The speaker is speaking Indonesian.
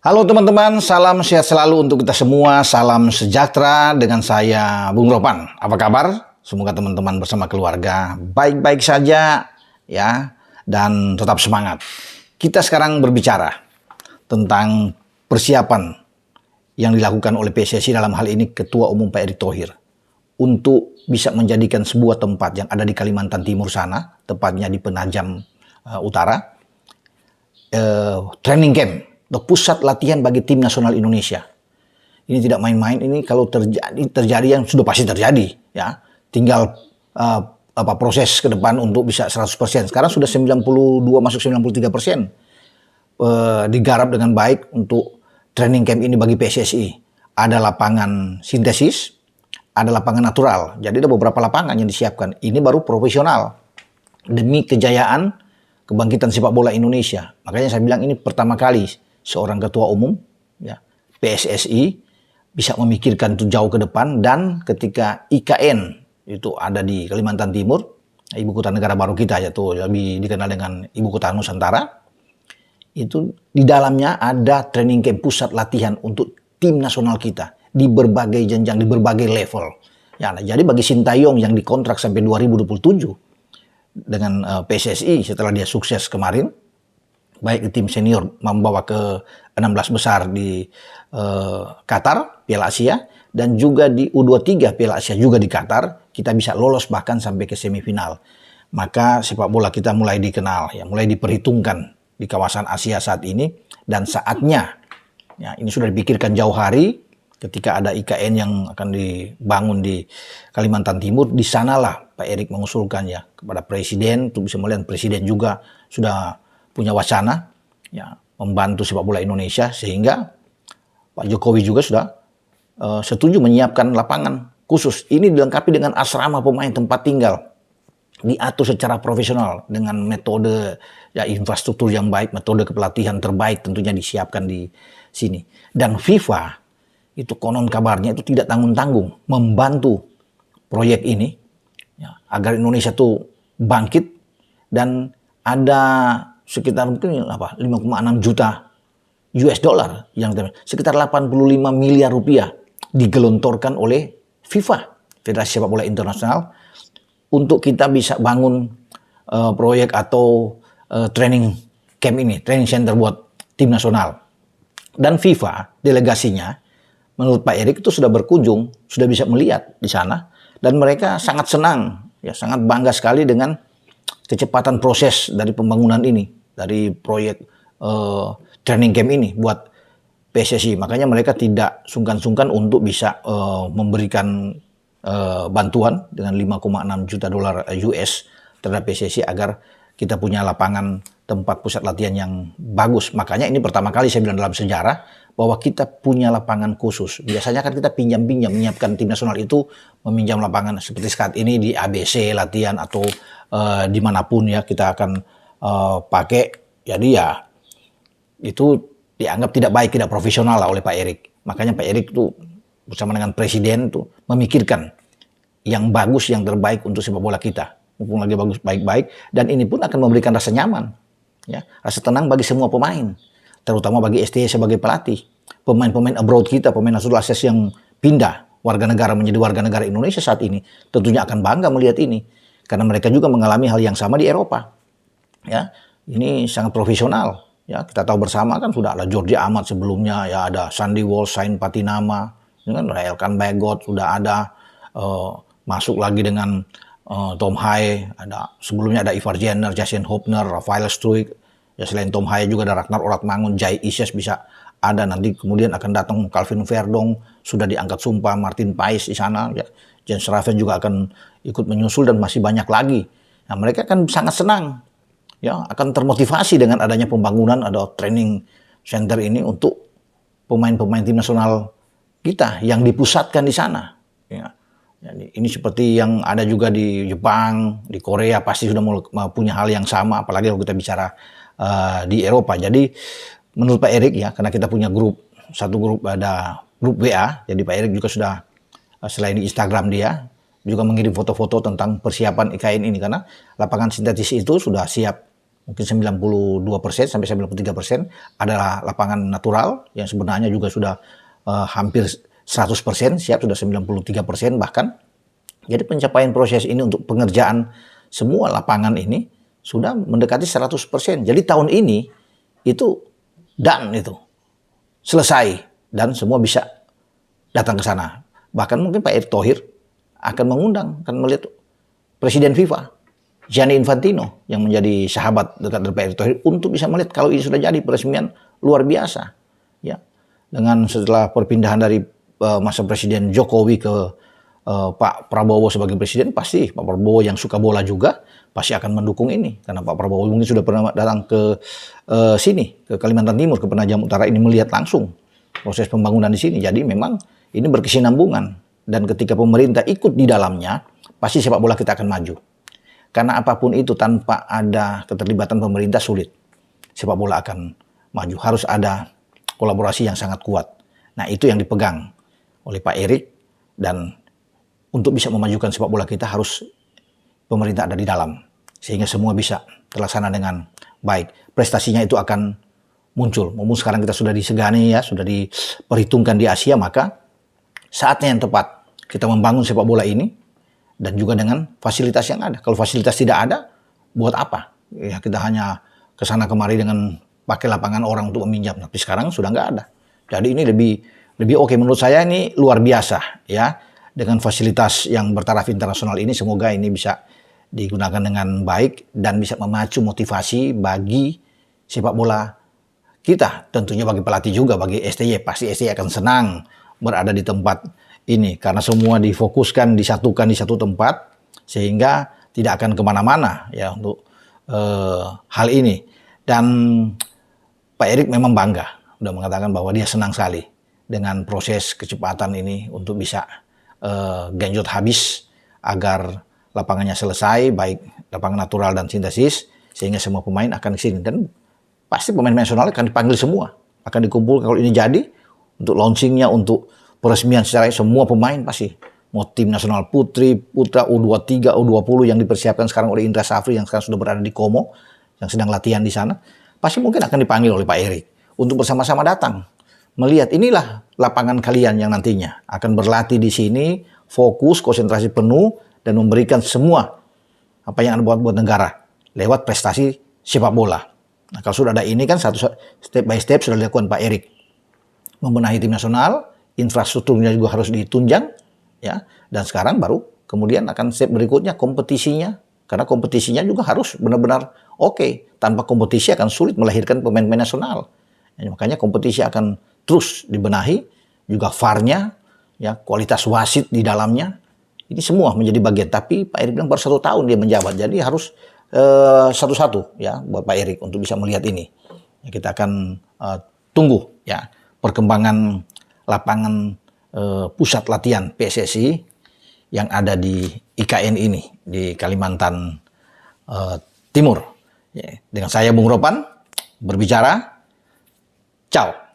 Halo teman-teman, salam sehat selalu untuk kita semua, salam sejahtera dengan saya Bung Ropan. Apa kabar? Semoga teman-teman bersama keluarga baik-baik saja ya dan tetap semangat. Kita sekarang berbicara tentang persiapan yang dilakukan oleh PSSI dalam hal ini Ketua Umum Pak Erick Thohir untuk bisa menjadikan sebuah tempat yang ada di Kalimantan Timur sana, tepatnya di Penajam Utara, training camp atau pusat latihan bagi tim nasional Indonesia. Ini tidak main-main, ini kalau terjadi yang sudah pasti terjadi ya. Tinggal proses ke depan untuk bisa 100%. Sekarang sudah 92 masuk 93%. Digarap dengan baik untuk training camp ini bagi PSSI. Ada lapangan sintesis, ada lapangan natural. Jadi ada beberapa lapangan yang disiapkan. Ini baru profesional demi kejayaan kebangkitan sepak bola Indonesia. Makanya saya bilang ini pertama kali seorang ketua umum ya, PSSI bisa memikirkan itu jauh ke depan, dan ketika IKN itu ada di Kalimantan Timur, ibu kota negara baru kita, yaitu lebih dikenal dengan ibu kota Nusantara, itu di dalamnya ada training camp pusat latihan untuk tim nasional kita di berbagai jenjang, di berbagai level. Ya, nah, jadi bagi Sintayong yang dikontrak sampai 2027 dengan PSSI setelah dia sukses kemarin, baik di tim senior membawa ke 16 besar di Qatar, Piala Asia, dan juga di U23 Piala Asia juga di Qatar, kita bisa lolos bahkan sampai ke semifinal. Maka sepak bola kita mulai dikenal, ya, mulai diperhitungkan di kawasan Asia saat ini, dan saatnya, ya, ini sudah dipikirkan jauh hari ketika ada IKN yang akan dibangun di Kalimantan Timur. Di sanalah Pak Erick mengusulkan ya kepada Presiden, untuk bisa melihat Presiden juga sudah punya wacana ya membantu sepak bola Indonesia, sehingga Pak Jokowi juga sudah setuju menyiapkan lapangan khusus. Ini dilengkapi dengan asrama pemain, tempat tinggal, diatur secara profesional dengan metode ya infrastruktur yang baik, metode kepelatihan terbaik tentunya disiapkan di sini. Dan FIFA itu konon kabarnya itu tidak tanggung-tanggung membantu proyek ini ya, agar Indonesia tuh bangkit, dan ada sekitar mungkin 5,6 juta US dollar yang sekitar 85 miliar rupiah digelontorkan oleh FIFA, Federasi Sepak Bola Internasional, untuk kita bisa bangun proyek atau training camp ini, training center buat tim nasional. Dan FIFA delegasinya menurut Pak Erick itu sudah berkunjung, sudah bisa melihat di sana, dan mereka sangat senang, ya sangat bangga sekali dengan kecepatan proses dari pembangunan ini, dari proyek training camp ini buat PSSI. Makanya mereka tidak sungkan-sungkan untuk bisa memberikan bantuan dengan 5,6 juta dolar US terhadap PSSI agar kita punya lapangan tempat pusat latihan yang bagus. Makanya ini pertama kali saya bilang dalam sejarah bahwa kita punya lapangan khusus. Biasanya kan kita pinjam-pinjam, menyiapkan tim nasional itu meminjam lapangan seperti saat ini di ABC latihan atau dimanapun ya kita akan pakai. Jadi ya itu dianggap tidak baik, tidak profesional lah oleh Pak Erick. Makanya Pak Erick tuh bersama dengan Presiden tuh memikirkan yang bagus, yang terbaik untuk sepak bola kita. Mumpung lagi bagus, baik-baik, dan ini pun akan memberikan rasa nyaman, ya, rasa tenang bagi semua pemain, terutama bagi STY sebagai pelatih. Pemain-pemain abroad kita, pemain nasional akses yang pindah warga negara menjadi warga negara Indonesia saat ini, tentunya akan bangga melihat ini, karena mereka juga mengalami hal yang sama di Eropa. Ya, ini sangat profesional. Ya, kita tahu bersama kan sudah ada Jordi Amat sebelumnya, ya ada Sandy Walsh, Sain Patinama, kan Elkan Bagot sudah ada, masuk lagi dengan Tom Haye, ada sebelumnya ada Ivar Jenner, Jason Hopner, Rafael Struijk. Ya selain Tom Haye juga ada Ragnar Oratmangun, Jai Ises bisa ada, nanti kemudian akan datang Calvin Verdong, sudah diangkat sumpah Martin Pais di sana, ya. Jens Raven juga akan ikut menyusul, dan masih banyak lagi. Nah, mereka kan sangat senang, ya akan termotivasi dengan adanya pembangunan ada training center ini untuk pemain-pemain tim nasional kita yang dipusatkan di sana. Ya. Jadi, ini seperti yang ada juga di Jepang, di Korea pasti sudah mau punya hal yang sama, apalagi kalau kita bicara di Eropa. Jadi menurut Pak Erick ya, karena kita punya satu grup ada grup WA, jadi Pak Erick juga sudah selain di Instagram dia juga mengirim foto-foto tentang persiapan IKN ini, karena lapangan sintetis itu sudah siap mungkin 92% sampai 93% adalah lapangan natural yang sebenarnya juga sudah hampir 100% siap, sudah 93% bahkan. Jadi pencapaian proses ini untuk pengerjaan semua lapangan ini sudah mendekati 100%. Jadi tahun ini itu itu selesai dan semua bisa datang ke sana. Bahkan mungkin Pak Erick Thohir akan mengundang, akan melihat Presiden FIFA Gianni Infantino yang menjadi sahabat dekat dari Pak Erick Thohir untuk bisa melihat kalau ini sudah jadi peresmian luar biasa, ya. Dengan setelah perpindahan dari masa Presiden Jokowi ke Pak Prabowo sebagai presiden, pasti Pak Prabowo yang suka bola juga pasti akan mendukung ini karena Pak Prabowo mungkin sudah pernah datang ke sini, ke Kalimantan Timur, ke Penajam Utara ini melihat langsung proses pembangunan di sini. Jadi memang ini berkesinambungan dan ketika pemerintah ikut di dalamnya pasti sepak bola kita akan maju. Karena apapun itu tanpa ada keterlibatan pemerintah sulit. Sepak bola akan maju. Harus ada kolaborasi yang sangat kuat. Nah itu yang dipegang oleh Pak Erick. Dan untuk bisa memajukan sepak bola kita harus pemerintah ada di dalam. Sehingga semua bisa terlaksana dengan baik. Prestasinya itu akan muncul. Mumpung sekarang kita sudah disegani ya, sudah diperhitungkan di Asia, maka saatnya yang tepat kita membangun sepak bola ini. Dan juga dengan fasilitas yang ada. Kalau fasilitas tidak ada, buat apa? Ya kita hanya kesana kemari dengan pakai lapangan orang untuk meminjam. Tapi sekarang sudah nggak ada. Jadi ini lebih oke. Menurut saya ini luar biasa ya. Dengan fasilitas yang bertaraf internasional ini, semoga ini bisa digunakan dengan baik dan bisa memacu motivasi bagi sepak bola kita. Tentunya bagi pelatih juga, bagi STY. Pasti STY akan senang berada di tempat ini karena semua difokuskan, disatukan di satu tempat sehingga tidak akan kemana-mana ya untuk hal ini. Dan Pak Erick memang bangga, sudah mengatakan bahwa dia senang sekali dengan proses kecepatan ini untuk bisa genjot habis agar lapangannya selesai, baik lapangan natural dan sintesis, sehingga semua pemain akan ke sini. Dan pasti pemain nasional akan dipanggil semua, akan dikumpul kalau ini jadi untuk launchingnya, untuk peresmian secara semua pemain pasti. Mau tim nasional putri, putra, U23, U20 yang dipersiapkan sekarang oleh Indra Safri yang sekarang sudah berada di Komo, yang sedang latihan di sana, pasti mungkin akan dipanggil oleh Pak Erick untuk bersama-sama datang. Melihat inilah lapangan kalian yang nantinya akan berlatih di sini, fokus, konsentrasi penuh, dan memberikan semua apa yang Anda buat negara lewat prestasi sepak bola. Nah kalau sudah ada ini kan satu step by step sudah dilakukan Pak Erick. Membenahi tim nasional, infrastrukturnya juga harus ditunjang, ya. Dan sekarang baru kemudian akan step berikutnya kompetisinya, karena kompetisinya juga harus benar-benar oke. Tanpa kompetisi akan sulit melahirkan pemain-pemain nasional. Ya, makanya kompetisi akan terus dibenahi, juga VAR-nya, ya, kualitas wasit di dalamnya, ini semua menjadi bagian. Tapi Pak Erick bilang baru 1 tahun dia menjabat, jadi harus satu-satu ya buat Pak Erick untuk bisa melihat ini. Ya, kita akan tunggu ya perkembangan lapangan pusat latihan PSSI yang ada di IKN ini di Kalimantan Timur. Ya, dengan saya Bung Ropan berbicara. Ciao.